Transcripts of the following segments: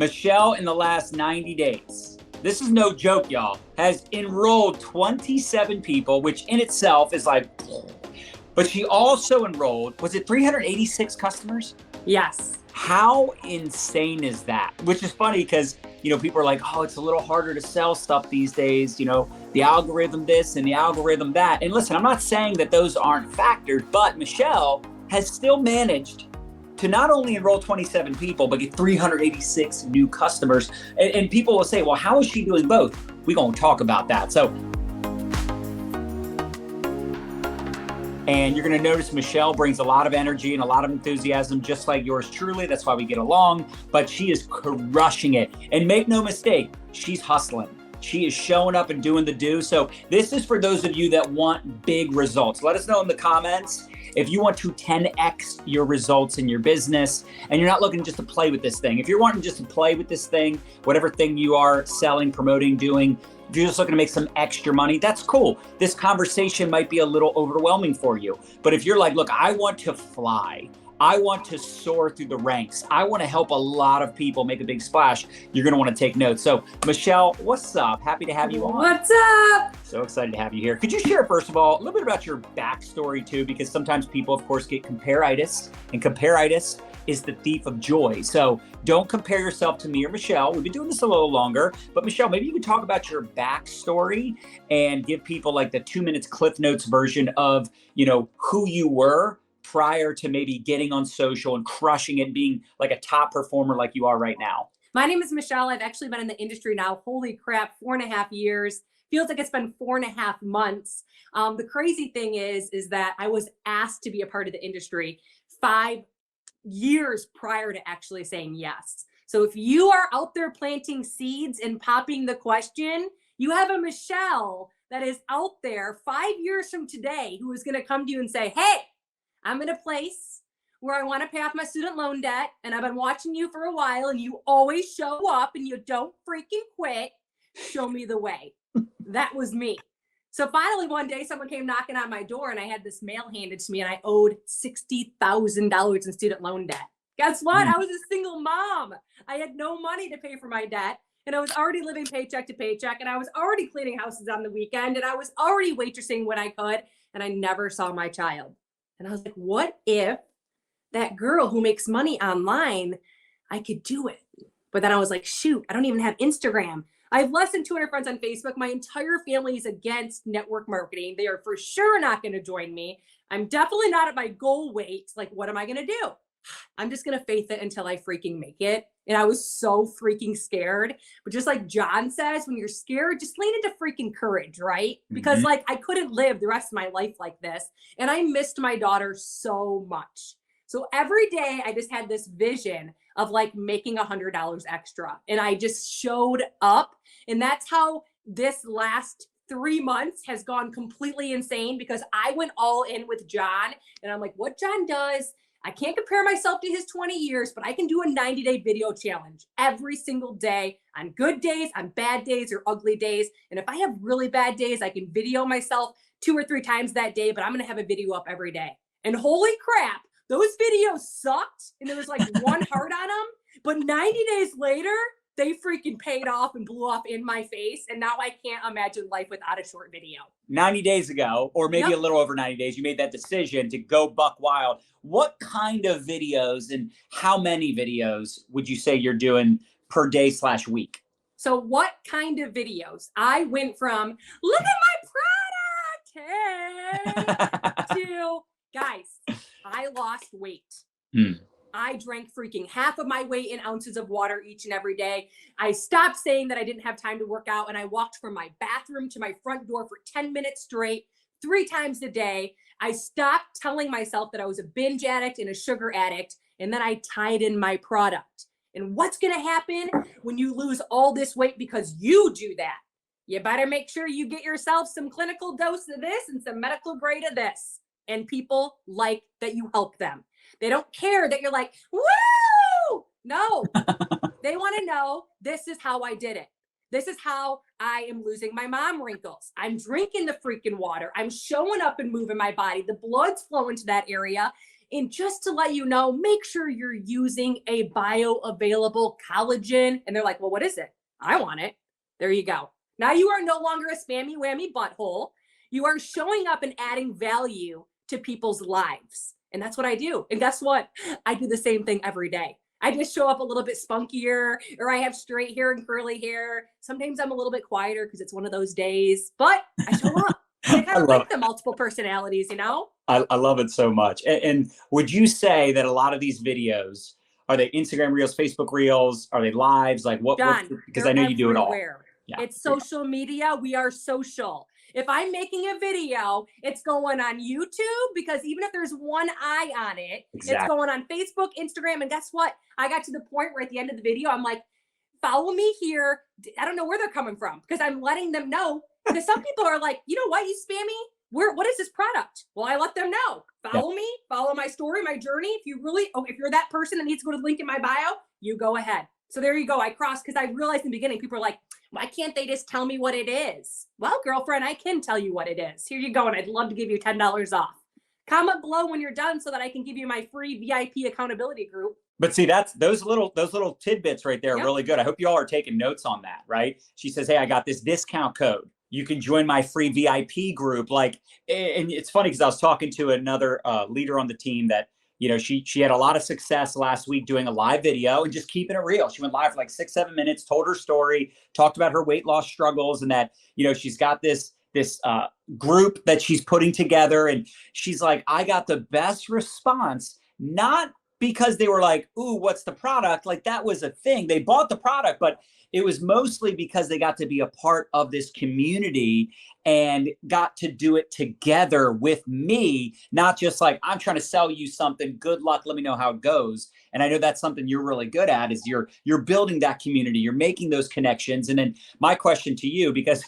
Michelle, in the last 90 days, this is no joke, y'all, has enrolled 27 people, which in itself is like, but she also enrolled, was it 386 customers? Yes. How insane is that? Which is funny because, people are like, oh, it's a little harder to sell stuff these days, the algorithm this and the algorithm that. And listen, I'm not saying that those aren't factors, but Michelle has still managed to not only enroll 27 people, but get 386 new customers. And people will say, well, how is she doing both? We're going to talk about that. And you're going to notice Michelle brings a lot of energy and a lot of enthusiasm, just like yours truly. That's why we get along. But she is crushing it. And make no mistake, she's hustling. She is showing up and doing the do. So this is for those of you that want big results. Let us know in the comments if you want to 10x your results in your business and you're not looking just to play with this thing. If you're wanting just to play with this thing, whatever thing you are selling, promoting, doing, if you're just looking to make some extra money, that's cool. This conversation might be a little overwhelming for you. But if you're like, look, I want to fly, I want to soar through the ranks, I want to help a lot of people make a big splash, you're going to want to take notes. So Michelle, what's up? Happy to have you on. What's up? So excited to have you here. Could you share, first of all, a little bit about your backstory too? Because sometimes people, of course, get compare-itis, and compare-itis is the thief of joy. So don't compare yourself to me or Michelle. We've been doing this a little longer, but Michelle, maybe you could talk about your backstory and give people like the 2 minutes Cliff Notes version of, who you were prior to maybe getting on social and crushing it and being like a top performer like you are right now. My name is Michelle. I've actually been in the industry now, holy crap, 4.5 years. Feels like it's been 4.5 months. The crazy thing is that I was asked to be a part of the industry 5 years prior to actually saying yes. So if you are out there planting seeds and popping the question, you have a Michelle that is out there 5 years from today who is going to come to you and say, hey, I'm in a place where I want to pay off my student loan debt, and I've been watching you for a while, and you always show up and you don't freaking quit. Show me the way. That was me. So finally, one day, someone came knocking on my door, and I had this mail handed to me, and I owed $60,000 in student loan debt. Guess what? I was a single mom. I had no money to pay for my debt, and I was already living paycheck to paycheck, and I was already cleaning houses on the weekend, and I was already waitressing when I could, and I never saw my child. And I was like, what if that girl who makes money online, I could do it? But then I was like, shoot, I don't even have Instagram. I have less than 200 friends on Facebook. My entire family is against network marketing. They are for sure not going to join me. I'm definitely not at my goal weight. Like, what am I going to do? I'm just going to faith it until I freaking make it. And I was so freaking scared. But just like John says, when you're scared, just lean into freaking courage, right? Because like I couldn't live the rest of my life like this. And I missed my daughter so much. So every day I just had this vision of like making $100 extra. And I just showed up. And that's how this last 3 months has gone completely insane, because I went all in with John. And I'm like, what John does, I can't compare myself to his 20 years, but I can do a 90-day video challenge every single day, on good days, on bad days, or ugly days. And if I have really bad days, I can video myself 2 or 3 times that day, but I'm going to have a video up every day. And holy crap, those videos sucked. And there was like one heart on them, but 90 days later, they freaking paid off and blew off in my face. And now I can't imagine life without a short video. 90 days ago, or maybe a little over 90 days, you made that decision to go buck wild. What kind of videos and how many videos would you say you're doing per day / week? So what kind of videos? I went from, look at my product, hey, to, guys, I lost weight. I drank freaking half of my weight in ounces of water each and every day. I stopped saying that I didn't have time to work out, and I walked from my bathroom to my front door for 10 minutes straight, 3 times a day. I stopped telling myself that I was a binge addict and a sugar addict, and then I tied in my product. And what's going to happen when you lose all this weight because you do that? You better make sure you get yourself some clinical dose of this and some medical grade of this. And people like that you help them. They don't care that you're like, woo! No, they want to know, this is how I did it. This is how I am losing my mom wrinkles. I'm drinking the freaking water. I'm showing up and moving my body. The blood's flowing to that area. And just to let you know, make sure you're using a bioavailable collagen. And they're like, well, what is it? I want it. There you go. Now you are no longer a spammy whammy butthole. You are showing up and adding value to people's lives. And that's what I do. And guess what? I do the same thing every day. I just show up a little bit spunkier, or I have straight hair and curly hair. Sometimes I'm a little bit quieter because it's one of those days, but I show up. I kind of like the multiple personalities, you know? I love it so much. And would you say that a lot of these videos, are they Instagram Reels, Facebook Reels? Are they lives? Like John, because I know you do it all. Yeah. It's social media. We are social. If I'm making a video, it's going on YouTube, because even if there's one eye on it, It's going on Facebook, Instagram. And guess what? I got to the point where at the end of the video, I'm like, follow me here. I don't know where they're coming from, because I'm letting them know. Because some people are like, you know what, you spammy? What is this product? Well, I let them know. Follow me, follow my story, my journey. If you're that person that needs to go to the link in my bio, you go ahead. So there you go. I crossed, because I realized in the beginning, people are like, why can't they just tell me what it is? Well, girlfriend, I can tell you what it is. Here you go. And I'd love to give you $10 off. Comment below when you're done so that I can give you my free VIP accountability group. But see, that's those little tidbits right there are really good. I hope you all are taking notes on that, right? She says, hey, I got this discount code. You can join my free VIP group. And it's funny because I was talking to another leader on the team that, she had a lot of success last week doing a live video and just keeping it real. She went live for like 6-7 minutes, told her story, talked about her weight loss struggles, and that, she's got this group that she's putting together. And she's like, I got the best response, not because they were like, ooh, what's the product? Like that was a thing. They bought the product, but it was mostly because they got to be a part of this community and got to do it together with me, not just like, I'm trying to sell you something. Good luck. Let me know how it goes. And I know that's something you're really good at, is you're building that community. You're making those connections. And then my question to you, because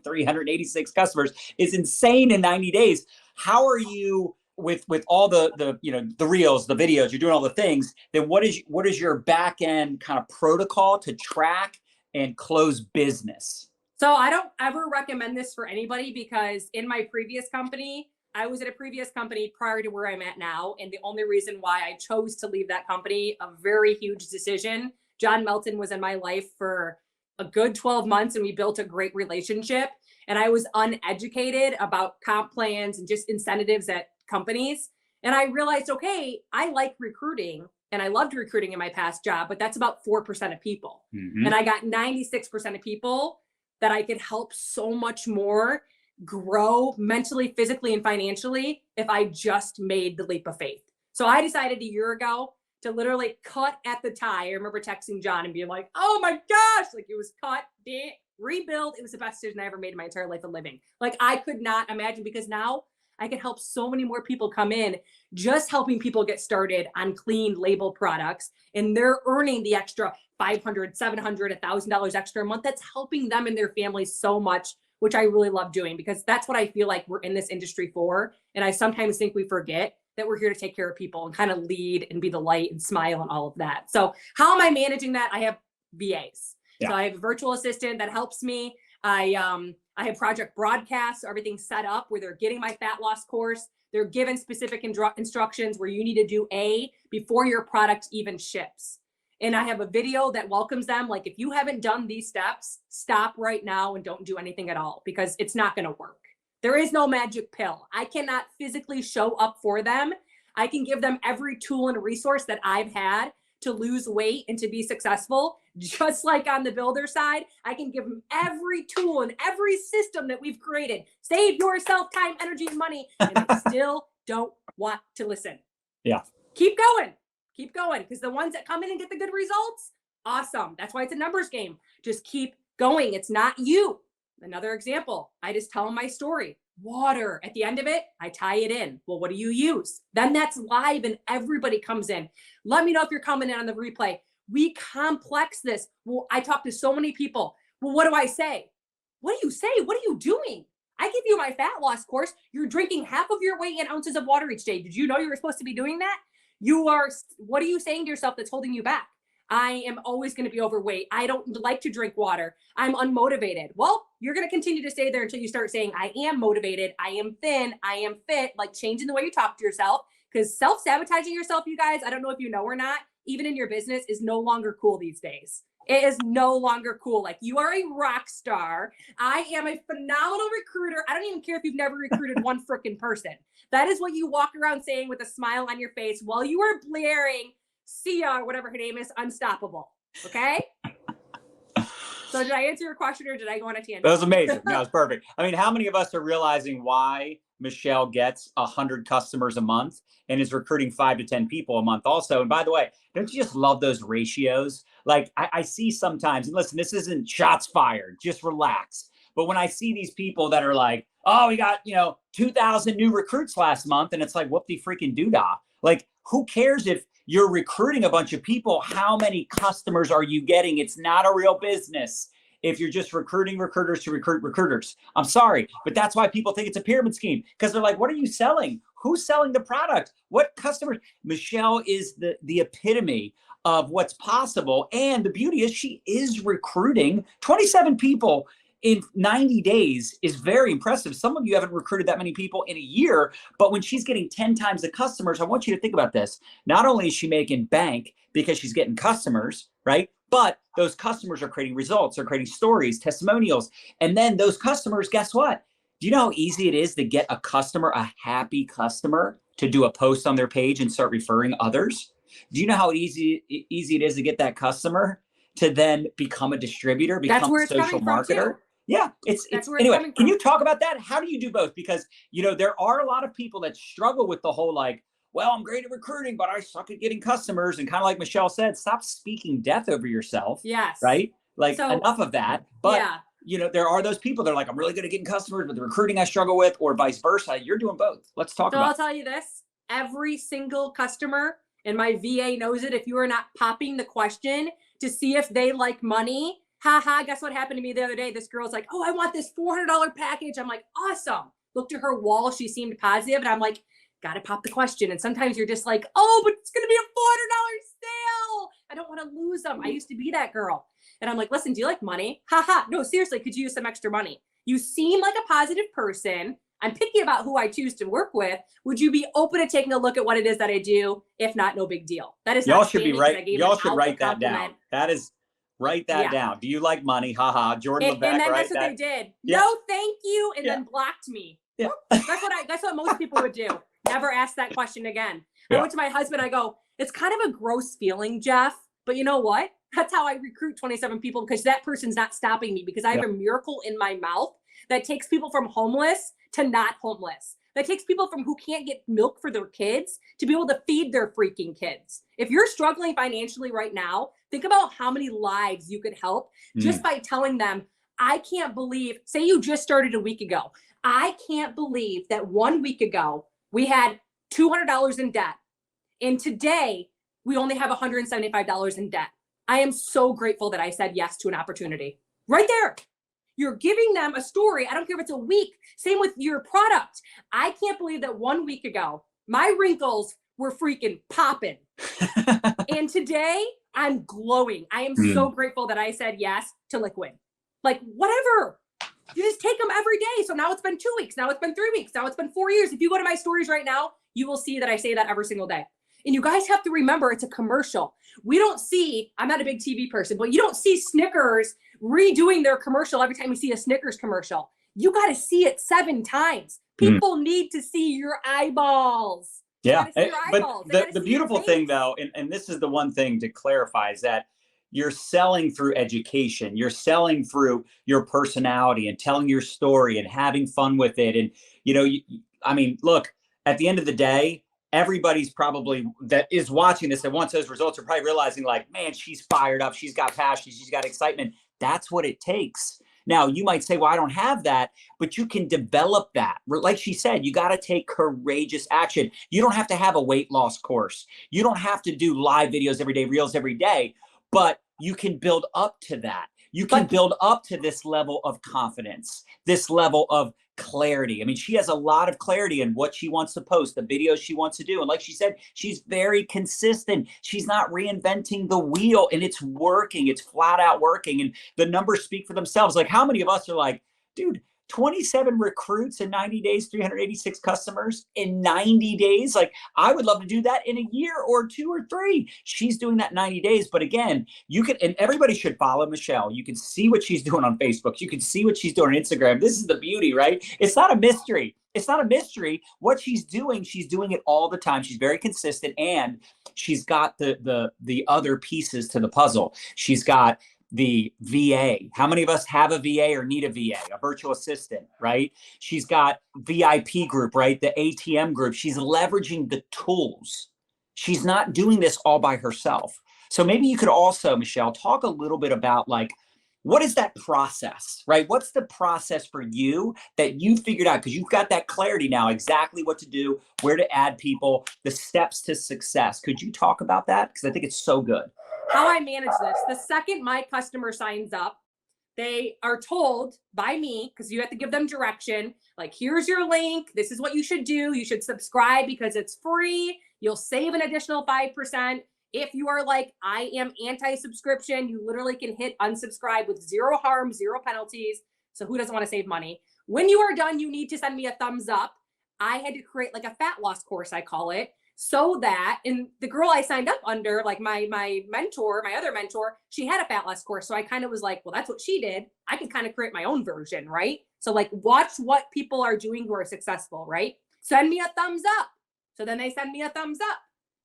386 customers is insane in 90 days. How are you with all the reels, the videos, you're doing all the things, then what is your back end kind of protocol to track and close business? So I don't ever recommend this for anybody, because in my previous company, I was at a previous company prior to where I'm at now. And the only reason why I chose to leave that company, a very huge decision. John Melton was in my life for a good 12 months and we built a great relationship. And I was uneducated about comp plans and just incentives at companies. And I realized, okay, I like recruiting and I loved recruiting in my past job, but that's about 4% of people. Mm-hmm. And I got 96% of people that I could help so much more grow mentally, physically, and financially if I just made the leap of faith. So I decided a year ago to literally cut at the tie. I remember texting John and being like, oh my gosh, like it was cut, rebuild. It was the best decision I ever made in my entire life of living. Like I could not imagine, because now I can help so many more people come in, just helping people get started on clean label products. And they're earning the extra $500, $700, $1,000 extra a month. That's helping them and their families so much, which I really love doing, because that's what I feel like we're in this industry for. And I sometimes think we forget that we're here to take care of people and kind of lead and be the light and smile and all of that. So how am I managing that? I have VAs. Yeah. So I have a virtual assistant that helps me. I have project broadcasts, so everything's set up where they're getting my fat loss course. They're given specific instructions where you need to do A before your product even ships. And I have a video that welcomes them. Like, if you haven't done these steps, stop right now and don't do anything at all, because it's not going to work. There is no magic pill. I cannot physically show up for them. I can give them every tool and resource that I've had to lose weight and to be successful. Just like on the builder side, I can give them every tool and every system that we've created. Save yourself time, energy, and money, and they still don't want to listen. Yeah. Keep going. Keep going, because the ones that come in and get the good results, awesome. That's why it's a numbers game. Just keep going. It's not you. Another example, I just tell them my story. Water. At the end of it, I tie it in. Well, what do you use? Then that's live and everybody comes in. Let me know if you're coming in on the replay. We complex this. Well, I talk to so many people. Well, what do I say? What do you say? What are you doing? I give you my fat loss course. You're drinking half of your weight in ounces of water each day. Did you know you were supposed to be doing that? What are you saying to yourself that's holding you back? I am always going to be overweight. I don't like to drink water. I'm unmotivated. Well, you're going to continue to stay there until you start saying, I am motivated. I am thin. I am fit. Like, changing the way you talk to yourself, because self-sabotaging yourself, you guys, I don't know if you know or not, even in your business, is no longer cool these days. It is no longer cool. Like, you are a rock star. I am a phenomenal recruiter. I don't even care if you've never recruited one freaking person. That is what you walk around saying with a smile on your face while you are blaring Sia, or whatever her name is, Unstoppable. Okay? So did I answer your question, or did I go on a tangent? That was amazing. No, it's perfect. I mean, how many of us are realizing why Michelle gets 100 customers a month and is recruiting 5 to 10 people a month also? And by the way, don't you just love those ratios? Like, I see sometimes, and listen, this isn't shots fired, just relax. But when I see these people that are like, oh, we got, 2,000 new recruits last month, and it's like, whoop-de freaking doodah. Like, who cares if you're recruiting a bunch of people? How many customers are you getting? It's not a real business if you're just recruiting recruiters to recruit recruiters. I'm sorry, but that's why people think it's a pyramid scheme, because they're like, what are you selling? Who's selling the product? What customers? Michelle is the epitome of what's possible. And the beauty is she is recruiting 27 people in 90 days is very impressive. Some of you haven't recruited that many people in a year, but when she's getting 10 times the customers, I want you to think about this. Not only is she making bank because she's getting customers, right? But those customers are creating results, they're creating stories, testimonials. And then those customers, guess what? Do you know how easy it is to get a customer, a happy customer, to do a post on their page and start referring others? Do you know how easy it is to get that customer to then become a distributor, become a social marketer? Yeah, it's anyway, can you talk about that? How do you do both? Because, there are a lot of people that struggle with the whole, like, well, I'm great at recruiting, but I suck at getting customers. And kind of like Michelle said, stop speaking death over yourself. Yes. Right? Like, enough of that. But, there are those people that are like, I'm really good at getting customers, but the recruiting I struggle with, or vice versa. You're doing both. Let's talk about it. So I'll tell you this, every single customer, and my VA knows it, if you are not popping the question to see if they like money, guess what happened to me the other day? This girl's like, oh, I want this $400 package. I'm like, awesome. Looked at her wall. She seemed positive. And I'm like, got to pop the question. And sometimes you're just like, oh, but it's going to be a $400 sale. I don't want to lose them. I used to be that girl. And I'm like, listen, do you like money? No, seriously, could you use some extra money? You seem like a positive person. I'm picky about who I choose to work with. Would you be open to taking a look at what it is that I do? If not, no big deal. That is y'all should be right. Y'all should write that down. That is, write that down. Do you like money? Jordan Levesque, and then that's what they did. Yeah. No, thank you. And then blocked me. Yeah. That's what most people would do. Never ask that question again. I went to my husband. I go, it's kind of a gross feeling, Jeff. But you know what? That's how I recruit 27 people, because that person's not stopping me, because I have a miracle in my mouth that takes people from homeless to not homeless. That takes people from who can't get milk for their kids to be able to feed their freaking kids. If you're struggling financially right now, think about how many lives you could help just by telling them, I can't believe, say you just started a week ago. I can't believe that 1 week ago we had $200 in debt. And today we only have $175 in debt. I am so grateful that I said yes to an opportunity. Right there. You're giving them a story. I don't care if it's a week. Same with your product. I can't believe that 1 week ago, my wrinkles were freaking popping. And today I'm glowing. I am so grateful that I said yes to Liquid. Like, whatever. You just take them every day. So now it's been 2 weeks. Now it's been 3 weeks. Now it's been 4 years. If you go to my stories right now, you will see that I say that every single day. And you guys have to remember, it's a commercial. We don't see, I'm not a big TV person, but you don't see Snickers redoing their commercial every time you see a Snickers commercial. You got to see it 7 times. People need to see your eyeballs. Yeah. But the beautiful thing, though, and this is the one thing to clarify, is that you're selling through education. You're selling through your personality and telling your story and having fun with it. And, look, at the end of the day, everybody's probably that is watching this and wants those results are probably realizing, like, man, she's fired up. She's got passion. She's got excitement. That's what it takes. Now, you might say, well, I don't have that, but you can develop that. Like she said, you got to take courageous action. You don't have to have a weight loss course. You don't have to do live videos every day, reels every day, but you can build up to that. You can build up to this level of confidence, this level of clarity. I mean, she has a lot of clarity in what she wants to post, the videos she wants to do. And like she said, she's very consistent. She's not reinventing the wheel, and it's working. It's flat out working. And the numbers speak for themselves. Like, how many of us are like, dude, 27 recruits in 90 days, 386 customers in 90 days. Like, I would love to do that in a year or 2 or 3. She's doing that in 90 days. But again, you can, and everybody should follow Michelle. You can see what she's doing on Facebook. You can see what she's doing on Instagram. This is the beauty, right? It's not a mystery. It's not a mystery. What she's doing it all the time. She's very consistent, and she's got the other pieces to the puzzle. She's got the VA. How many of us have a VA or need a VA, a virtual assistant, right? She's got VIP group, right? The ATM group. She's leveraging the tools. She's not doing this all by herself. So maybe you could also, Michelle, talk a little bit about, like, what is that process, right? What's the process for you that you figured out? Because you've got that clarity now, exactly what to do, where to add people, the steps to success. Could you talk about that? Because I think it's so good. How I manage this: the second my customer signs up, they are told by me, because you have to give them direction, like, here's your link. This is what you should do. You should subscribe because it's free. You'll save an additional 5%. If you are like, I am anti-subscription, you literally can hit unsubscribe with zero harm, zero penalties. So who doesn't want to save money? When you are done, you need to send me a thumbs up. I had to create like a fat loss course, I call it, so that, and the girl I signed up under, like my mentor, my other mentor, she had a fat loss course. So I kind of was like, well, that's what she did. I can kind of create my own version, right? So like, watch what people are doing who are successful, right? Send me a thumbs up. So then they send me a thumbs up.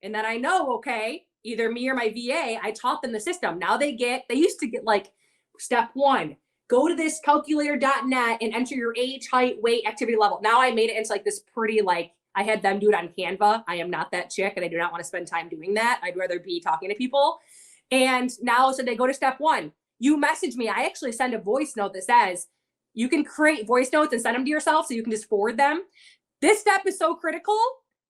And then I know, okay, either me or my VA, I taught them the system. Now they used to get like, step 1, go to this calculator.net and enter your age, height, weight, activity level. Now I made it into like this pretty, like, I had them do it on Canva. I am not that chick, and I do not want to spend time doing that. I'd rather be talking to people. And now, so they go to step 1. You message me. I actually send a voice note that says, you can create voice notes and send them to yourself so you can just forward them. This step is so critical.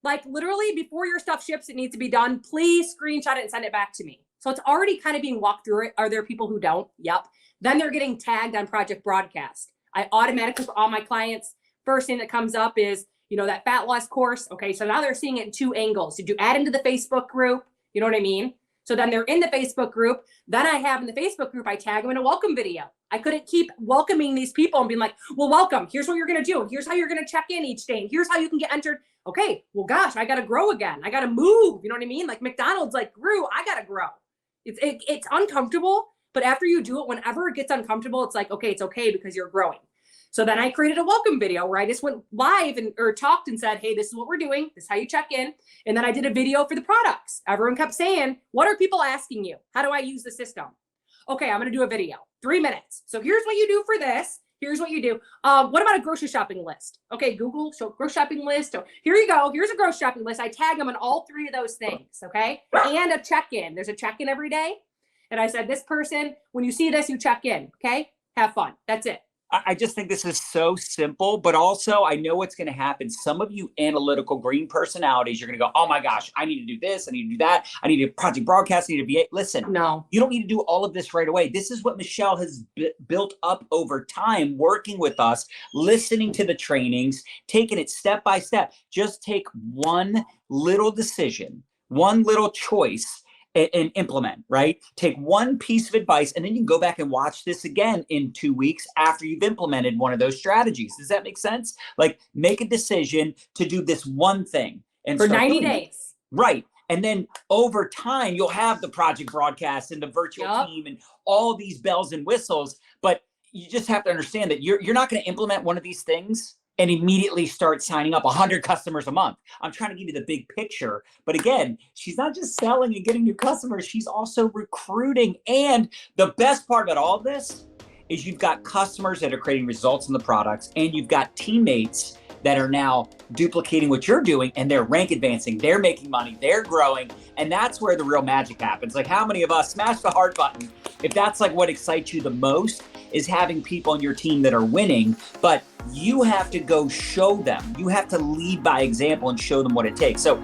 Like, literally before your stuff ships, it needs to be done. Please screenshot it and send it back to me. So it's already kind of being walked through it. Are there people who don't? Yep. Then they're getting tagged on Project Broadcast. I automatically, for all my clients, first thing that comes up is, you know, that fat loss course. Okay, so now they're seeing it in 2 angles. Did you add into the Facebook group? You know what I mean? So then they're in the Facebook group. Then I have in the Facebook group, I tag them in a welcome video. I couldn't keep welcoming these people and being like, well, welcome. Here's what you're going to do. Here's how you're going to check in each day. And here's how you can get entered. Okay, well, gosh, I got to grow again. I got to move. You know what I mean? Like McDonald's like grew. I got to grow. It's uncomfortable. But after you do it, whenever it gets uncomfortable, it's like, okay, it's okay because you're growing. So then I created a welcome video where I just went live or talked and said, hey, this is what we're doing. This is how you check in. And then I did a video for the products. Everyone kept saying, what are people asking you? How do I use the system? Okay, I'm going to do a video, 3 minutes. So here's what you do for this. Here's what you do. What about a grocery shopping list? Okay, Google, so grocery shopping list. So here you go. Here's a grocery shopping list. I tag them on all 3 of those things, okay? And a check-in. There's a check-in every day. And I said, this person, when you see this, you check in, okay? Have fun. That's it. I just think this is so simple, but also I know what's going to happen. Some of you analytical green personalities, you're going to go, oh my gosh, I need to do this. I need to do that. I need to Project Broadcast. I need to be, listen, no, you don't need to do all of this right away. This is what Michelle has built up over time, working with us, listening to the trainings, taking it step by step. Just take one little decision, one little choice, and implement, right? Take one piece of advice, and then you can go back and watch this again in 2 weeks after you've implemented one of those strategies. Does that make sense? Like, make a decision to do this one thing. And for 90 days. Right. And then over time, you'll have the Project Broadcast and the virtual team and all these bells and whistles. But you just have to understand that you're not going to implement one of these things and immediately start signing up 100 customers a month. I'm trying to give you the big picture. But again, she's not just selling and getting new customers, she's also recruiting. And the best part about all of this is you've got customers that are creating results in the products, and you've got teammates that are now duplicating what you're doing, and they're rank advancing, they're making money, they're growing. And that's where the real magic happens. Like, how many of us smash the heart button if that's like what excites you the most, is having people on your team that are winning, but you have to go show them. You have to lead by example and show them what it takes. So